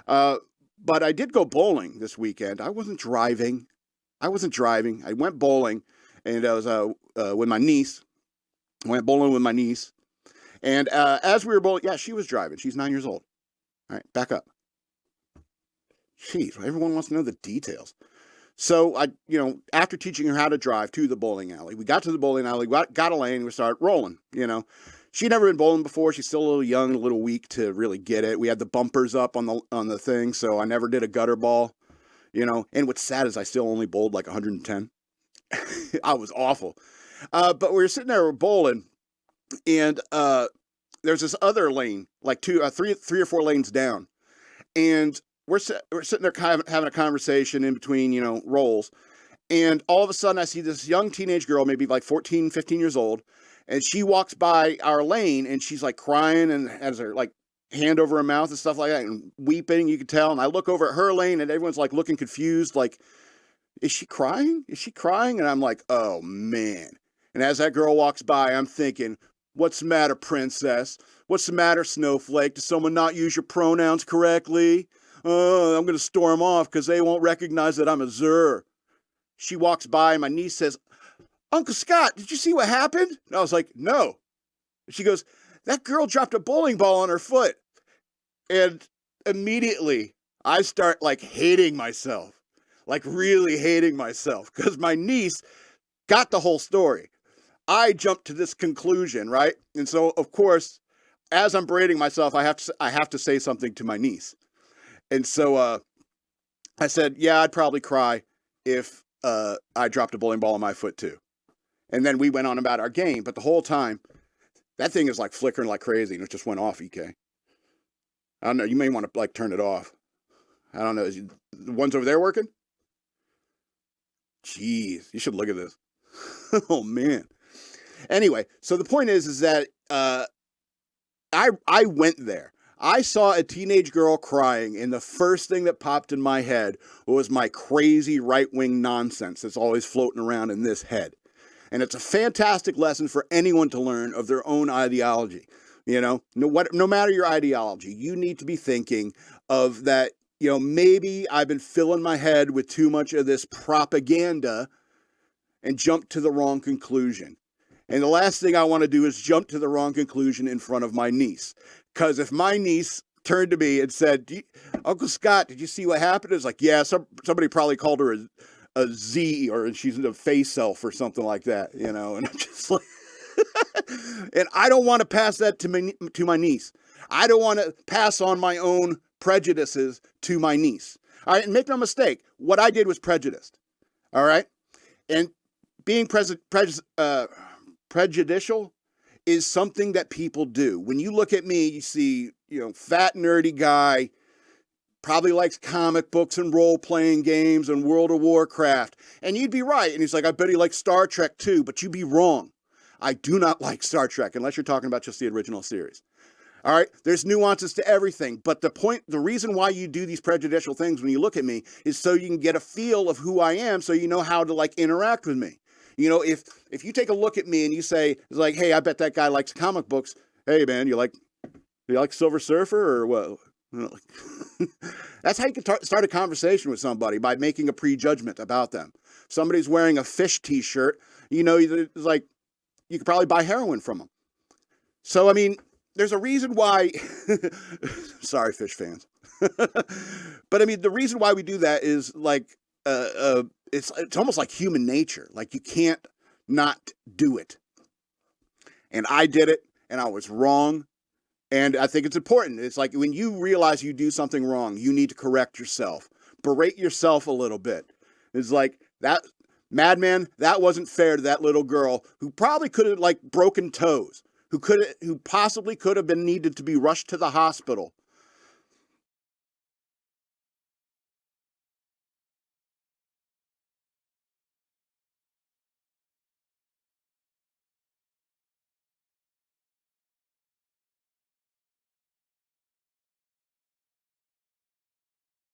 But I did go bowling this weekend. I wasn't driving. I went bowling, and I was with my niece. I went bowling with my niece. And as we were bowling, yeah, she was driving. She's 9 years old. All right, back up. Jeez, everyone wants to know the details. So after teaching her how to drive to the bowling alley, we got to the bowling alley, got a lane, and we started rolling. She'd never been bowling before. She's still a little young, a little weak to really get it. We had the bumpers up on the thing, so I never did a gutter ball. And what's sad is I still only bowled like 110. I was awful. But we were sitting there, we're bowling, and there's this other lane, like three or four lanes down, and we're sitting there kind of having a conversation in between, rolls, and all of a sudden I see this young teenage girl, maybe like 14, 15 years old, and she walks by our lane, and she's like crying and has her like hand over her mouth and stuff like that, and weeping, you can tell. And I look over at her lane, and everyone's like looking confused, like, is she crying? Is she crying? And I'm like, oh man. And as that girl walks by, I'm thinking, what's the matter, princess? What's the matter, snowflake? Does someone not use your pronouns correctly? I'm going to storm off because they won't recognize that I'm a Zer. She walks by, and my niece says, Uncle Scott, did you see what happened? And I was like, no. She goes, that girl dropped a bowling ball on her foot. And immediately I start like hating myself, like really hating myself, because my niece got the whole story. I jumped to this conclusion, right? And so, of course, as I'm berating myself, I have to say something to my niece. And so I said, yeah, I'd probably cry if I dropped a bowling ball on my foot too. And then we went on about our game. But the whole time, that thing is like flickering like crazy, and it just went off, EK. I don't know. You may want to like turn it off. I don't know. Is the ones over there working? Jeez, you should look at this. Oh man. Anyway, so the point is that I went there. I saw a teenage girl crying, and the first thing that popped in my head was my crazy right-wing nonsense that's always floating around in this head. And it's a fantastic lesson for anyone to learn of their own ideology. No matter your ideology, you need to be thinking of that, maybe I've been filling my head with too much of this propaganda and jumped to the wrong conclusion. And the last thing I want to do is jump to the wrong conclusion in front of my niece. Because if my niece turned to me and said, Uncle Scott, did you see what happened? It's like, yeah, somebody probably called her a Z, or she's a face self or something like that, and I'm just like, and I don't want to pass that to my niece. I don't want to pass on my own prejudices to my niece. All right, and make no mistake, what I did was prejudiced. All right, and being prejudicial is something that people do. When you look at me, you see, fat nerdy guy, probably likes comic books and role-playing games and World of Warcraft. And you'd be right. And he's like, I bet he likes Star Trek too, but you'd be wrong. I do not like Star Trek, unless you're talking about just the original series. All right? There's nuances to everything. But the reason why you do these prejudicial things when you look at me is so you can get a feel of who I am, so you know how to like interact with me. If you take a look at me and you say, it's like, hey, I bet that guy likes comic books. Hey, man, you like Silver Surfer or what? That's how you can start a conversation with somebody, by making a prejudgment about them. Somebody's wearing a fish t-shirt, it's like, you could probably buy heroin from them. So, I mean, there's a reason why, sorry, fish fans. But I mean, the reason why we do that is like, it's almost like human nature. Like, you can't not do it. And I did it, and I was wrong. And I think it's important. It's like when you realize you do something wrong, you need to correct yourself. Berate yourself a little bit. It's like, that madman, that wasn't fair to that little girl who probably could have like broken toes, who possibly could have been needed to be rushed to the hospital.